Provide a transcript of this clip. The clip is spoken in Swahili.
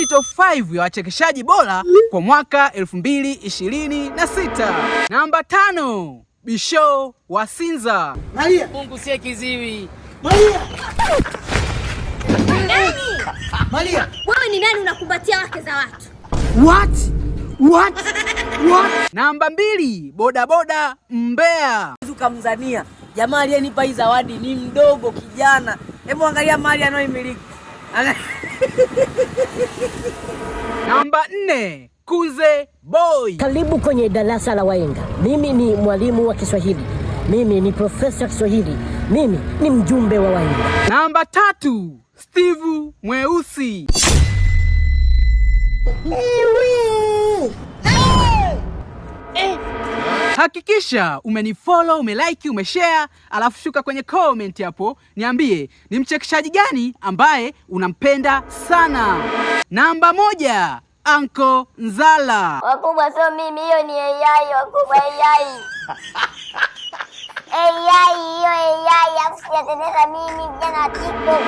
top 5 ya wachekeshaji bora kwa mwaka 2026. Namba 5, Bisho wa Sinza. Maria, Mungu sie kiziwi. Maria. Nani? Maria, Wewe ni nani unakumbatia wake za watu? What? Namba 2, Bodaboda Mbeya. Ukamzania jamaa aliyenipa hii zawadi ni mdogo kijana. Hebu angalia mali anayoimiliki. Namba 4, Kuze Boy. Karibu kwenye darasa la wahenga. Mimi ni mwalimu wa Kiswahili. Mimi ni profesa wa Kiswahili. Mimi ni mjumbe wa wahenga. Namba 3, Steve Mweusi. Hakikisha umenifollow, umelike, umeshare, alafu shuka kwenye comment hapo niambie ni mchekeshaji gani ambaye unampenda sana. Namba 1, Uncle Nzala. Wakubwa sio mimi, hiyo ni AI wakubwa, AI. AI hiyo AI afu sijatengeneza mimi vijana wa TikTok.